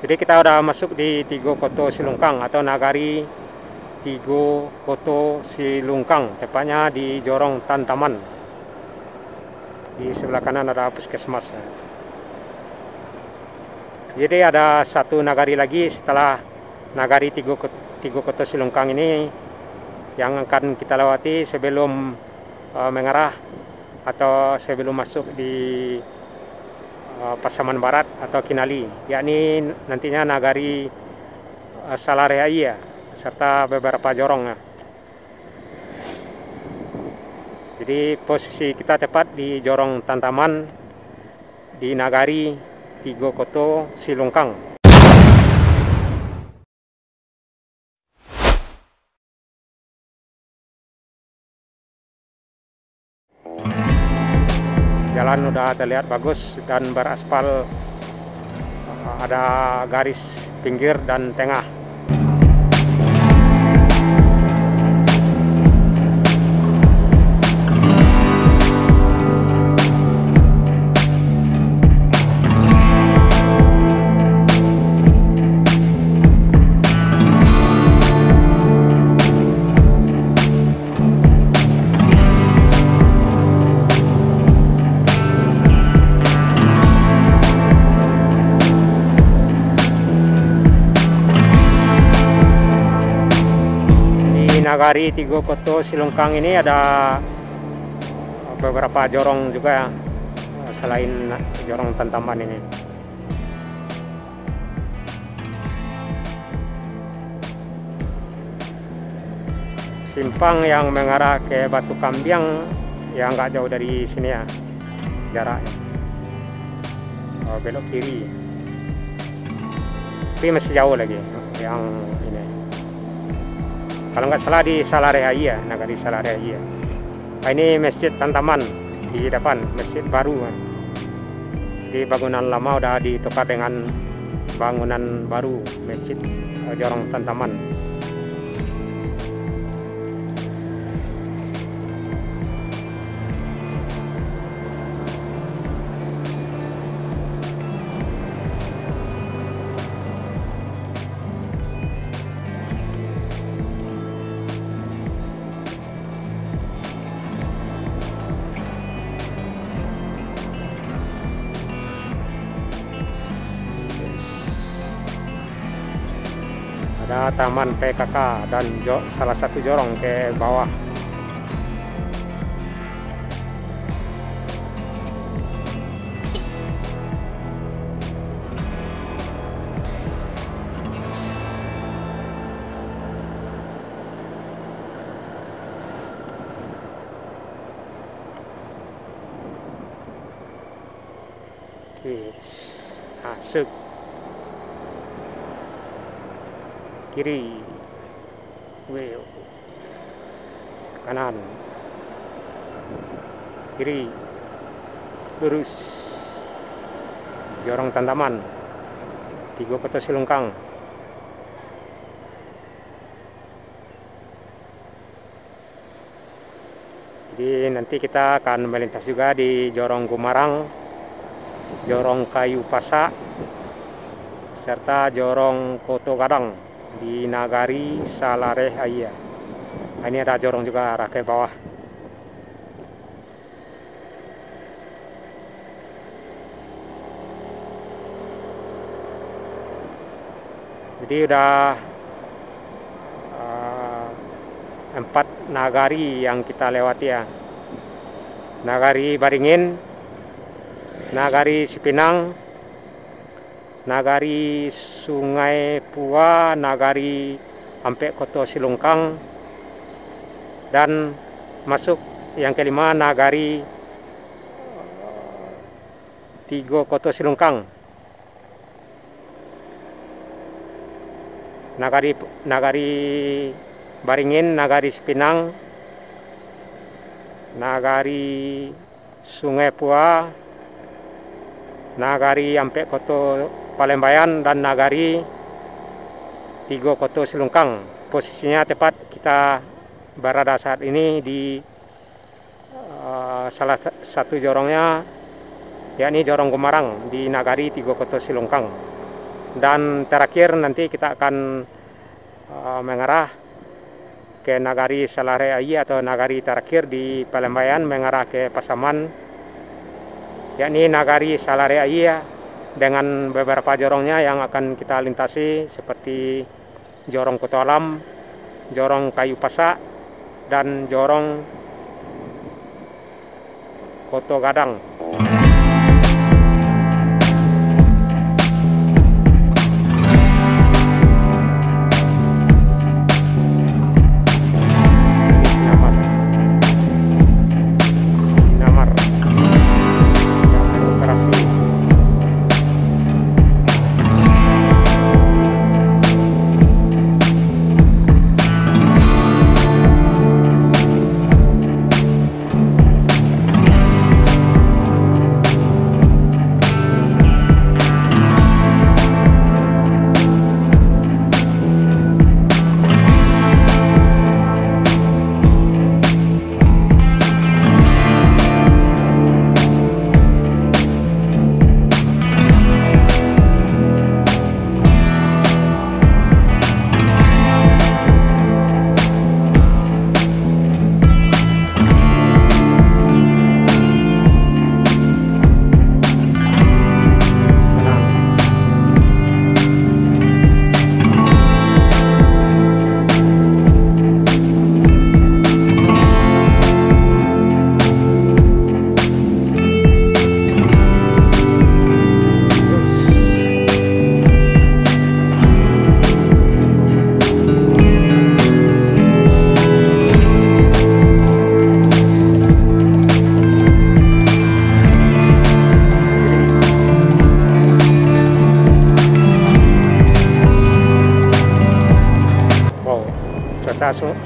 Jadi kita udah masuk di Tigo Koto Silungkang atau Nagari Tigo Koto Silungkang, tepatnya di Jorong Tantaman. Di sebelah kanan ada puskesmas. Jadi ada satu nagari lagi setelah Nagari Tigo Koto Silungkang ini yang akan kita lewati sebelum mengarah atau sebelum masuk di Pasaman Barat atau Kinali, yakni nantinya Nagari Salareaya serta beberapa jorong. Jadi posisi kita tepat di Jorong Tantaman di Nagari Tigo Koto Silungkang. Jalan udah terlihat bagus dan beraspal, ada garis pinggir dan tengah. Nagari Tigo Koto Silungkang ini ada beberapa jorong juga selain Jorong Tantaman ini. Simpang yang mengarah ke Batu Kambiang yang nggak jauh dari sini ya jaraknya. Belok kiri, tapi masih jauh lagi yang ini. Kalau nggak salah di Salareaya, Nagari Salareaya. Nah, ini Masjid Tantaman di depan, masjid baru. Di bangunan lama udah ditukar dengan bangunan baru, Masjid Jorong Tantaman. Ada taman PKK dan salah satu jorong ke bawah. Masuk kiri, kanan, kiri, lurus, Jorong Tantaman, Tigo Koto Silungkang. Jadi nanti kita akan melintas juga di Jorong Gumarang, Jorong Kayu Pasak, serta Jorong Koto Gadang di Nagari Salareaya. Ini ada jorong juga arah ke bawah. Jadi udah 4 nagari yang kita lewati ya. Nagari Baringin, Nagari Sipinang, Nagari Sungai Pua, Nagari Ampek Koto Silungkang, dan masuk yang kelima Nagari Tigo Koto Silungkang. Nagari Baringin, Nagari Sipinang, Nagari Sungai Pua, Nagari Ampek Koto Palembayan, dan Nagari Tigo Koto Silungkang. Posisinya tepat kita berada saat ini di salah satu jorongnya, yakni Jorong Gumarang di Nagari Tigo Koto Silungkang. Dan terakhir nanti kita akan mengarah ke Nagari Salarai Ayi atau nagari terakhir di Palembayan, mengarah ke Pasaman, yakni Nagari Salarai Ayi dengan beberapa jorongnya yang akan kita lintasi seperti Jorong Koto Alam, Jorong Kayu Pasak, dan Jorong Koto Gadang.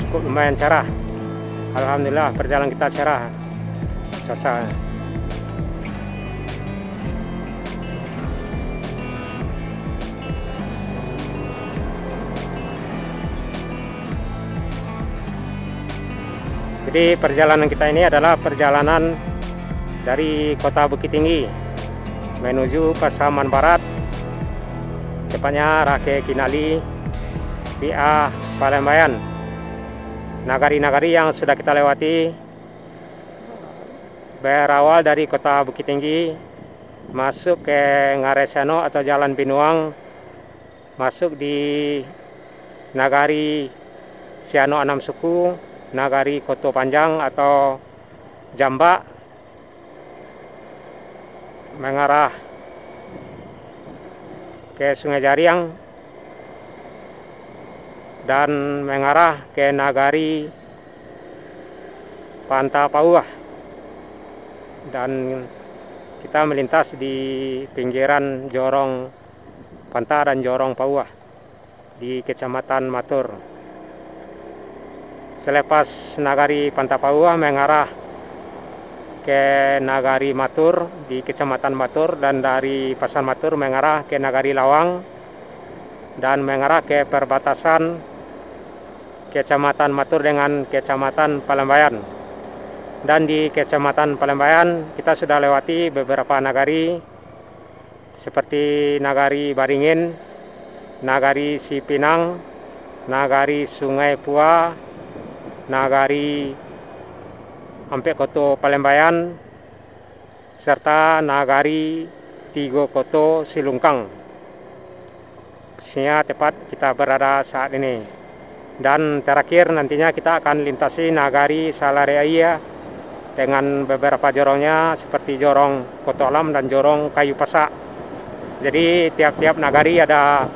Cukup lumayan cerah. Alhamdulillah perjalanan kita cerah cuaca. Jadi perjalanan kita ini adalah perjalanan dari Kota Bukit Tinggi menuju Pasaman Barat, tepatnya Rake Kinali via Palembayan. Nagari-nagari yang sudah kita lewati berawal dari Kota Bukit Tinggi, masuk ke Ngaresano atau Jalan Binuang, masuk di Nagari Siano Anam Suku, Nagari Koto Panjang atau Jambak, mengarah ke Sungai Jariang, dan mengarah ke Nagari Panta Pauah, dan kita melintas di pinggiran Jorong Panta dan Jorong Pauah di Kecamatan Matur. Selepas Nagari Panta Pauah mengarah ke Nagari Matur di Kecamatan Matur, dan dari Pasan Matur mengarah ke Nagari Lawang dan mengarah ke perbatasan Kecamatan Matur dengan Kecamatan Palembayan. Dan di Kecamatan Palembayan kita sudah lewati beberapa nagari seperti Nagari Baringin, Nagari Sipinang, Nagari Sungai Pua, Nagari Ampek Koto Palembayan, serta Nagari Tigo Koto Silungkang. Posisinya tepat kita berada saat ini. Dan terakhir nantinya kita akan lintasi Nagari Salarai Ayi dengan beberapa jorongnya seperti Jorong Koto Alam dan Jorong Kayu Pasak. Jadi tiap-tiap nagari ada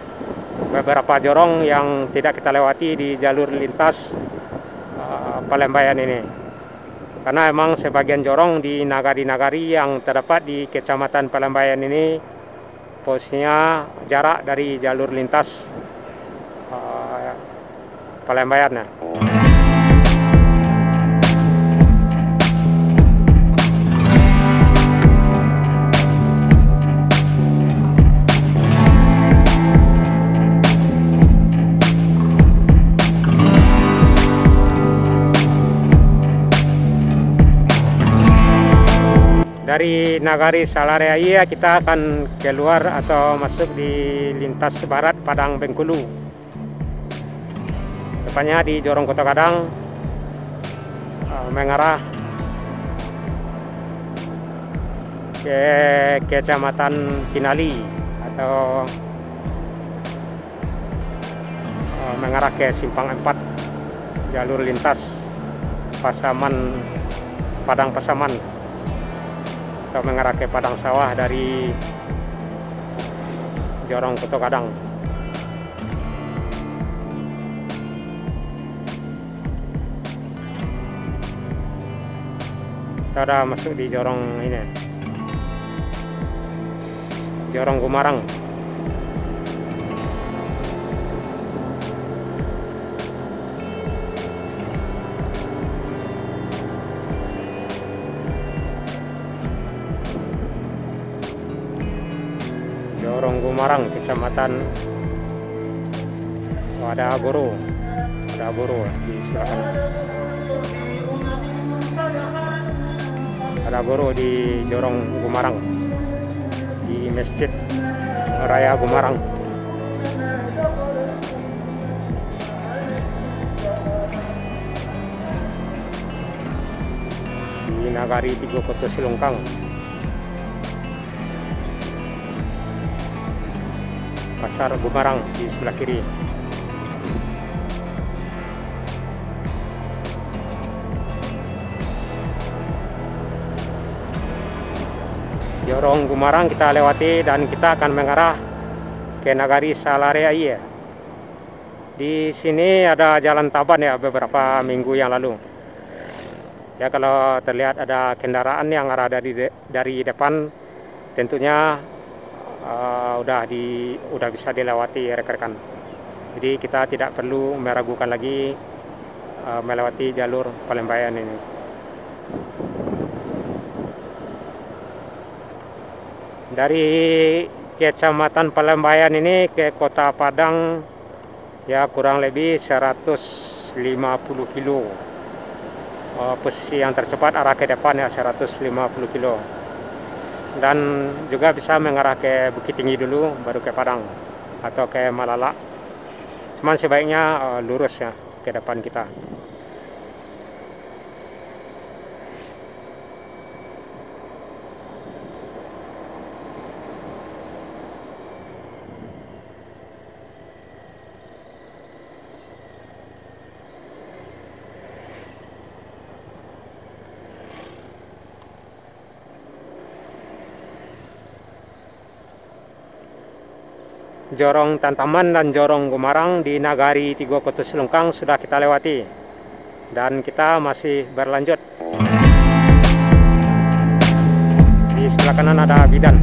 beberapa jorong yang tidak kita lewati di jalur lintas Palembayan ini. Karena memang sebagian jorong di nagari-nagari yang terdapat di Kecamatan Palembayan ini posisinya jarak dari jalur lintas Palembayan. Dari Nagari Salareaiya kita akan keluar atau masuk di lintas barat Padang Bengkulu. Tepatnya di Jorong Kota Kadang, mengarah ke Kecamatan Kinali atau mengarah ke Simpang 4, jalur lintas Pasaman, Padang Pasaman, atau mengarah ke Padang Sawah dari Jorong Kota Kadang. Kita udah masuk di Jorong ini, Jorong Gumarang. Jorong Gumarang, Kecamatan Wadagoro. Wadagoro di sebelah kanan. Wadagoro di Jorong Gumarang, di Masjid Raya Gumarang. Di Nagari Tigo Koto Silungkang. Pasar Gumarang di sebelah kiri. Jorong Gumarang kita lewati dan kita akan mengarah ke Nagari Salareaiya. Di sini ada jalan taban ya, beberapa minggu yang lalu. Ya, kalau terlihat ada kendaraan yang arah dari depan, tentunya udah bisa dilewati rekan-rekan. Jadi kita tidak perlu meragukan lagi melewati jalur Palembayan ini. Dari Kecamatan Palembayan ini ke Kota Padang ya kurang lebih 150 kilo. Posisi yang tercepat arah ke depan ya 150 kilo. Dan juga bisa mengarah ke Bukit Tinggi dulu baru ke Padang atau ke Malala. Cuman sebaiknya lurus ya ke depan kita. Jorong Tantaman dan Jorong Gumarang di Nagari Tigo Koto Silungkang sudah kita lewati, dan kita masih berlanjut. Di sebelah kanan ada bidan.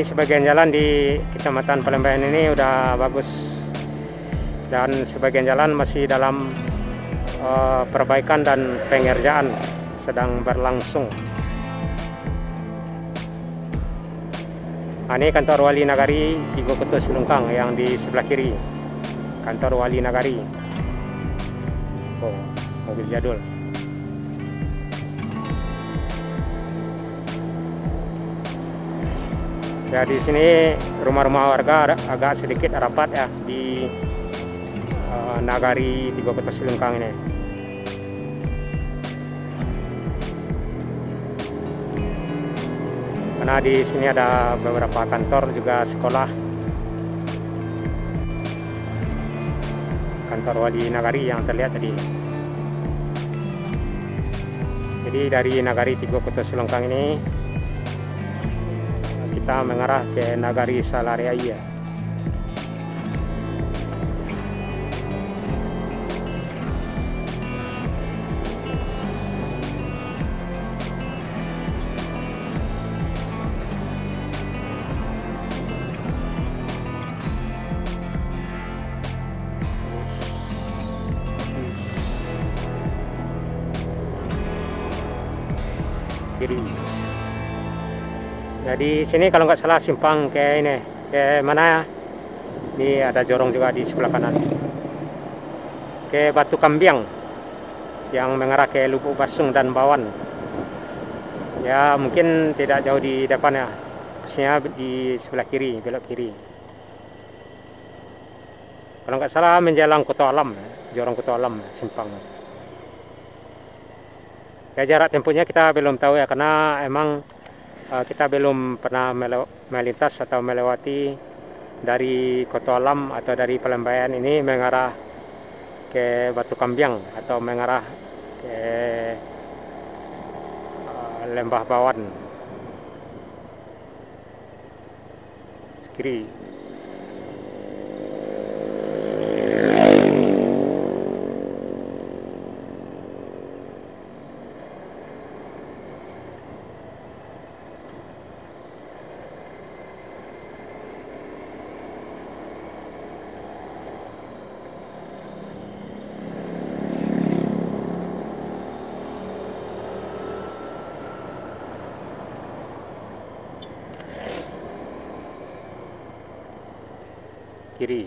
Sebagian jalan di Kecamatan Palembayan ini udah bagus, dan sebagian jalan masih dalam perbaikan dan pengerjaan sedang berlangsung. Ini kantor Wali Nagari Tigo Koto Silungkang yang di sebelah kiri, kantor Wali Nagari. Oh, mobil jadul. Ya, di sini rumah-rumah warga agak sedikit rapat ya di Nagari Tigo Koto Silungkang ini. Karena di sini ada beberapa kantor juga sekolah. Kantor Wali Nagari yang terlihat tadi. Jadi dari Nagari Tigo Koto Silungkang ini kita mengarah ke Nagari Salareaiya. kiri. Jadi sini kalau nggak salah simpang kayak ini, kayak mana ya? Ini ada jorong juga di sebelah kanan. Ke Batu Kambiang yang mengarah ke Lubuk Basung dan Bawan. Ya mungkin tidak jauh di depan ya. Pastinya di sebelah kiri, belok kiri. Kalau nggak salah menjelang Kuto Alam, jorong Kuto Alam simpang. Ya jarak tempuhnya kita belum tahu ya, karena emang kita belum pernah melintas atau melewati dari Kuto Alam atau dari Palembayan ini mengarah ke Batu Kambiang atau mengarah ke Lembah Bawan kiri. Kiri.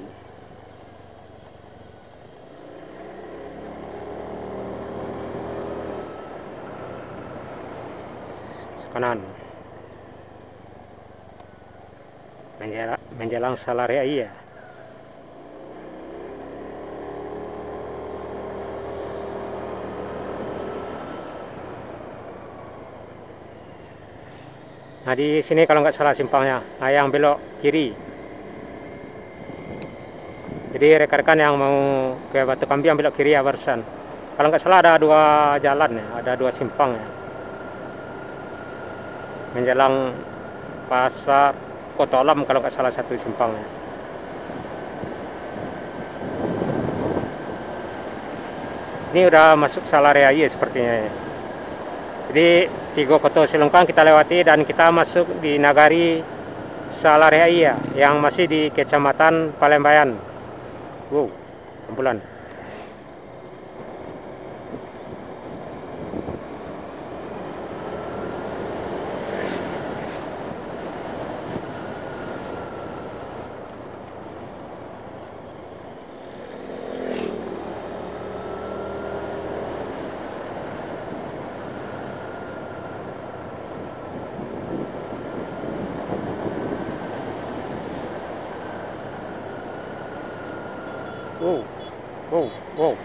Kanan. Menjelang Salaria. Nah di sini kalau nggak salah simpangnya, nah yang belok kiri. Jadi rekan-rekan yang mau ke Batu Kambiang belok kiri ya barusan. Kalau nggak salah ada 2 jalan ya, ada 2 simpang ya. Menjelang Pasar Kuto Alam kalau nggak salah satu simpang ya. Ini udah masuk Salaria sepertinya ya. Jadi Tigo Koto Silungkang kita lewati dan kita masuk di Nagari Salaria yang masih di Kecamatan Palembayan. Wow, ambulan.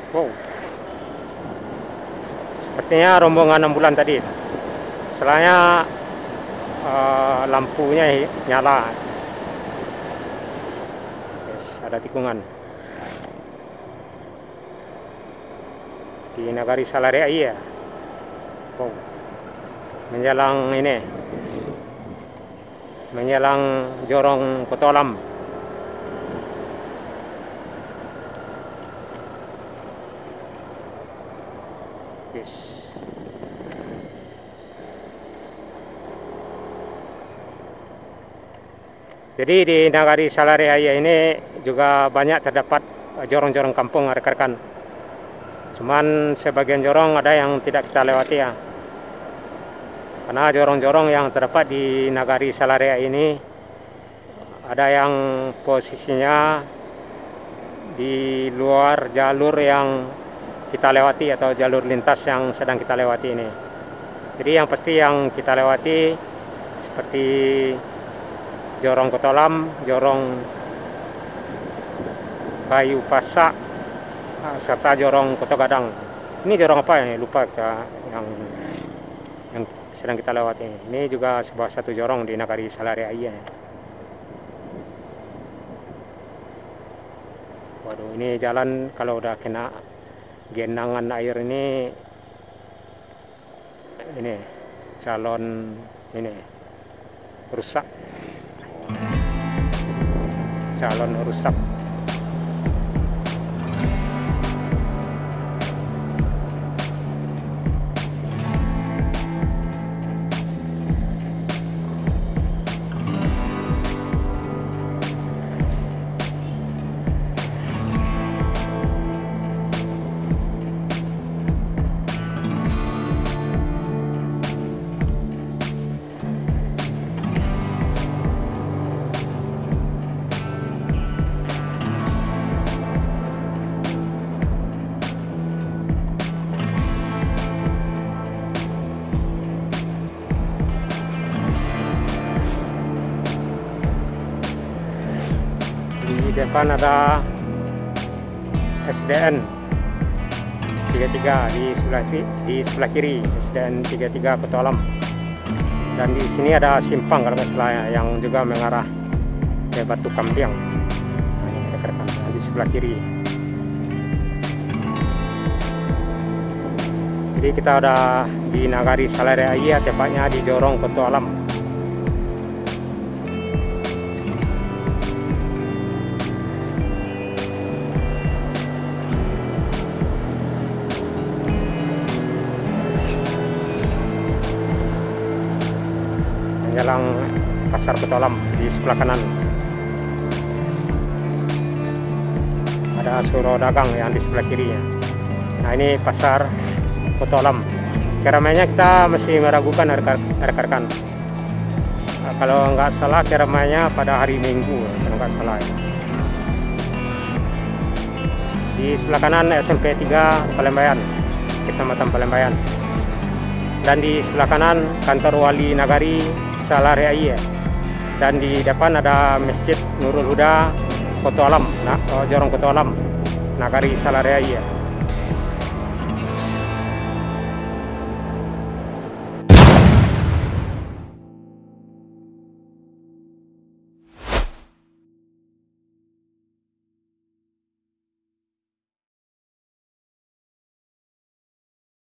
Wow. Sepertinya rombongan ambulan tadi. Setelahnya lampunya nyala. Yes, ada tikungan. Di Nagari Salaria. Wow. Menjelang jorong Kuto Alam. Yes. Jadi di Nagari Salaria ini juga banyak terdapat jorong-jorong kampung rekan-rekan. Cuman sebagian jorong ada yang tidak kita lewati ya. Karena jorong-jorong yang terdapat di Nagari Salaria ini ada yang posisinya di luar jalur yang kita lewati atau jalur lintas yang sedang kita lewati ini. Jadi yang pasti yang kita lewati seperti jorong Kuto Alam, jorong Kayu Pasak, serta jorong Kuto Gadang. Ini jorong apa ya? Lupa kita yang sedang kita lewati. Ini juga sebuah satu jorong di Nagari Salaria. Waduh, ini jalan kalau udah kena genangan air ini calon rusak. depan ada SDN 33 di sebelah kiri, SDN 33 Petualam Alam. Dan di sini ada simpang kalau nggak salah ya, yang juga mengarah ke Batu Kampiang. Nah, ini rekan-rekan di sebelah kiri. Jadi kita udah di Nagari Salareaiya, tepatnya di Jorong Petualam Alam. Jalan Pasar Petualam di sebelah kanan. Ada Suro Dagang yang di sebelah kirinya. Nah, ini Pasar Petualam. Keramaiannya kita masih meragukan rekan-rekan. Nah, kalau nggak salah keramaiannya pada hari Minggu, kalau nggak salah. Di sebelah kanan SMP 3 Palembayan, Kecamatan Palembayan. Dan di sebelah kanan kantor Wali Nagari Salareaiya. Dan di depan ada Masjid Nurul Huda Petualam, Jorong Petualam, Nagari Salareaiya.